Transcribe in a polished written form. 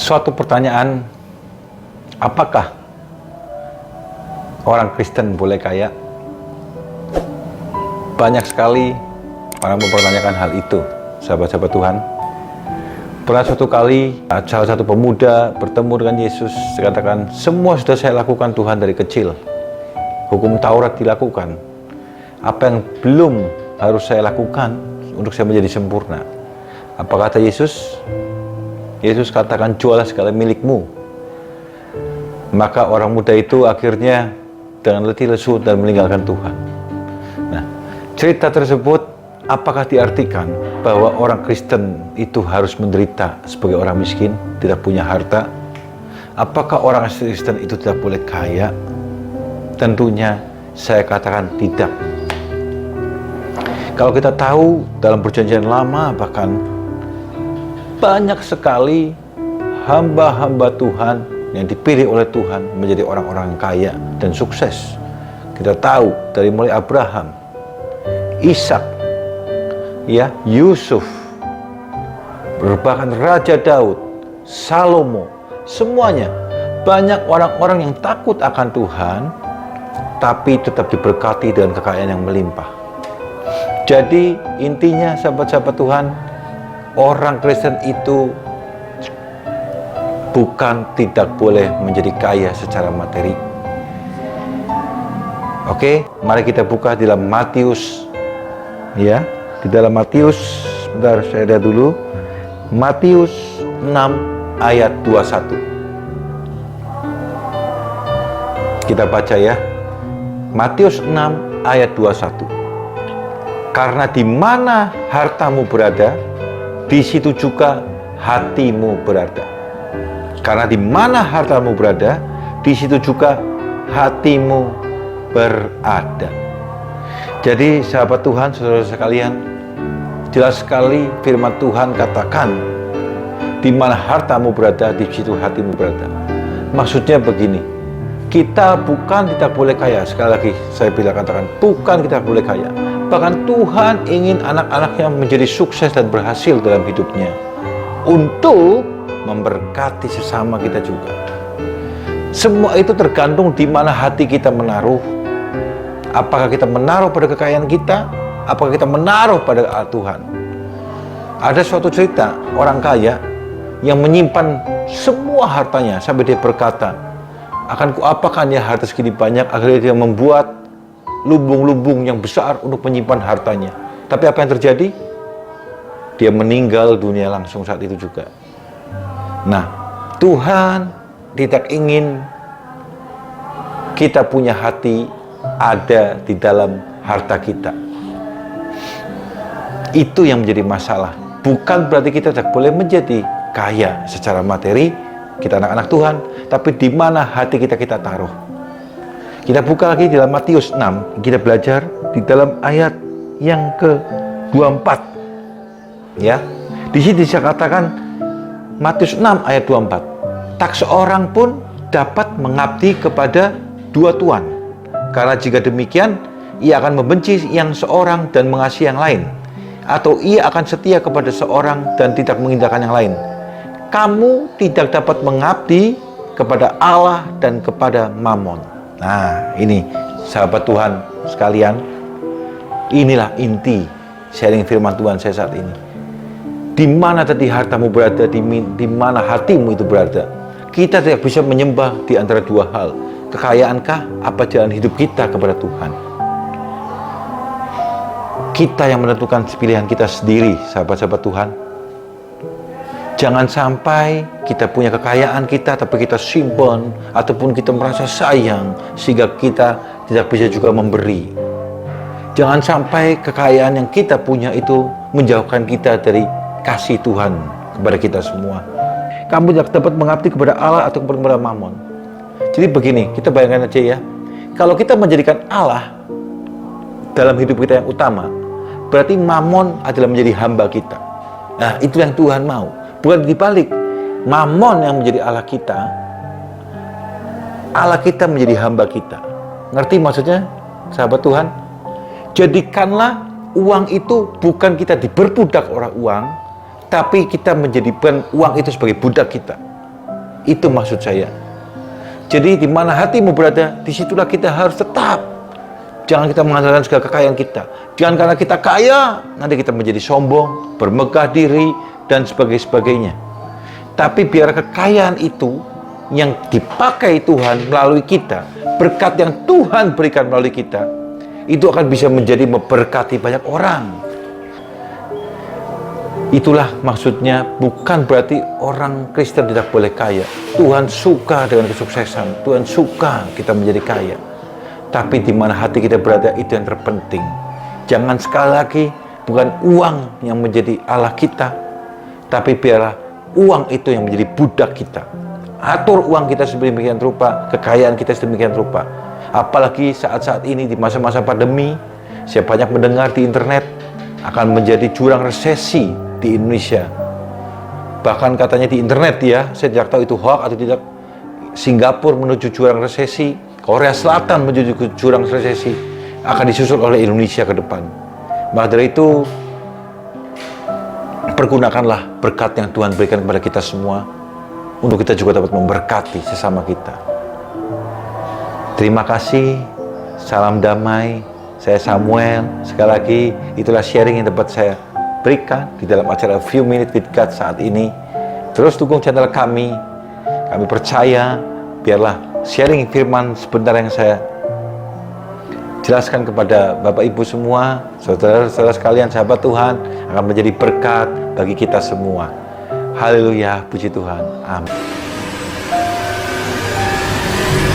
Suatu pertanyaan, apakah orang Kristen boleh kaya? Banyak sekali orang mempertanyakan hal itu, sahabat-sahabat Tuhan. Pernah suatu kali salah satu pemuda bertemu dengan Yesus, dikatakan, semua sudah saya lakukan Tuhan dari kecil. Hukum Taurat dilakukan. Apa yang belum harus saya lakukan untuk saya menjadi sempurna? Apa kata Yesus? Yesus katakan, jualah segala milikmu. Maka orang muda itu akhirnya dengan letih lesu dan meninggalkan Tuhan. Nah, cerita tersebut apakah diartikan bahwa orang Kristen itu harus menderita sebagai orang miskin, tidak punya harta? Apakah orang Kristen itu tidak boleh kaya? Tentunya saya katakan tidak. Kalau kita tahu dalam perjanjian lama bahkan banyak sekali hamba-hamba Tuhan yang dipilih oleh Tuhan menjadi orang-orang yang kaya dan sukses. Kita tahu dari mulai Abraham, Ishak, Yusuf, bahkan Raja Daud, Salomo, semuanya banyak orang-orang yang takut akan Tuhan, tapi tetap diberkati dengan kekayaan yang melimpah. Jadi intinya sahabat-sahabat Tuhan, orang Kristen itu bukan tidak boleh menjadi kaya secara materi. Oke, mari kita buka di dalam Matius. Ya, di dalam Matius, sebentar saya lihat dulu. Matius 6 ayat 21. Kita baca ya. Matius 6 ayat 21. Karena di mana hartamu berada, di situ juga hatimu berada. Karena di mana hartamu berada, di situ juga hatimu berada. Jadi sahabat Tuhan, saudara sekalian, jelas sekali firman Tuhan katakan, di mana hartamu berada, di situ hatimu berada. Maksudnya begini, kita bukan tidak boleh kaya. Sekali lagi saya katakan, bukan kita boleh kaya. Bahkan Tuhan ingin anak-anaknya menjadi sukses dan berhasil dalam hidupnya, untuk memberkati sesama kita juga. Semua itu tergantung di mana hati kita menaruh. Apakah kita menaruh pada kekayaan kita? Apakah kita menaruh pada Tuhan? Ada suatu cerita orang kaya yang menyimpan semua hartanya sampai dia berkata, akan kuapakan ya harta segini banyak? Akhirnya dia membuat lumbung-lumbung yang besar untuk menyimpan hartanya. Tapi apa yang terjadi? Dia meninggal dunia langsung saat itu juga. Nah, Tuhan tidak ingin kita punya hati ada di dalam harta kita. Itu yang menjadi masalah. Bukan berarti kita tidak boleh menjadi kaya secara materi, kita anak-anak Tuhan, tapi di mana hati kita taruh. Kita buka lagi di dalam Matius 6, kita belajar di dalam ayat yang ke-24. Ya. Di sini saya katakan Matius 6 ayat 24. Tak seorang pun dapat mengabdi kepada dua tuan. Karena jika demikian, ia akan membenci yang seorang dan mengasihi yang lain. Atau ia akan setia kepada seorang dan tidak mengindahkan yang lain. Kamu tidak dapat mengabdi kepada Allah dan kepada Mammon. Nah, ini sahabat Tuhan sekalian, inilah inti sharing firman Tuhan saya saat ini. Di mana tadi hartamu berada, di mana hatimu itu berada. Kita tidak bisa menyembah di antara dua hal. Kekayaankah, apa jalan hidup kita kepada Tuhan? Kita yang menentukan pilihan kita sendiri, sahabat-sahabat Tuhan. Jangan sampai kita punya kekayaan kita, tapi kita simpan, ataupun kita merasa sayang, sehingga kita tidak bisa juga memberi. Jangan sampai kekayaan yang kita punya itu menjauhkan kita dari kasih Tuhan kepada kita semua. Kamu tidak dapat mengabdi kepada Allah atau kepada Mammon. Jadi begini, kita bayangkan aja ya, kalau kita menjadikan Allah dalam hidup kita yang utama, berarti Mammon adalah menjadi hamba kita. Nah, itu yang Tuhan mau. Bukan dibalik, Mammon yang menjadi Allah kita menjadi hamba kita. Ngerti maksudnya, sahabat Tuhan? Jadikanlah uang itu bukan kita diperbudak oleh uang, tapi kita menjadikan uang itu sebagai budak kita. Itu maksud saya. Jadi di mana hatimu berada, disitulah kita harus tetap. Jangan kita mengandalkan segala kekayaan kita. Jangan karena kita kaya, nanti kita menjadi sombong, bermegah diri, dan sebagainya. Tapi biar kekayaan itu yang dipakai Tuhan melalui kita, berkat yang Tuhan berikan melalui kita, itu akan bisa menjadi memberkati banyak orang. Itulah maksudnya, bukan berarti orang Kristen tidak boleh kaya. Tuhan suka dengan kesuksesan, Tuhan suka kita menjadi kaya. Tapi di mana hati kita berada, itu yang terpenting. Jangan sekali lagi, bukan uang yang menjadi Allah kita, tapi biarlah uang itu yang menjadi budak kita. Atur uang kita sedemikian rupa, kekayaan kita sedemikian rupa. Apalagi saat-saat ini di masa-masa pandemi, saya banyak mendengar di internet akan menjadi jurang resesi di Indonesia. Bahkan katanya di internet ya, saya tidak tahu itu hoax atau tidak, Singapura menuju jurang resesi, Korea Selatan menuju jurang resesi, akan disusul oleh Indonesia ke depan. Maka dari itu, pergunakanlah berkat yang Tuhan berikan kepada kita semua, untuk kita juga dapat memberkati sesama kita. Terima kasih, salam damai, saya Samuel. Sekali lagi, itulah sharing yang dapat saya berikan di dalam acara A Few Minutes with God saat ini. Terus dukung channel kami percaya, biarlah sharing firman sebentar yang saya jelaskan kepada Bapak Ibu semua, saudara-saudara sekalian, sahabat Tuhan, akan menjadi berkat bagi kita semua. Haleluya, puji Tuhan, amin.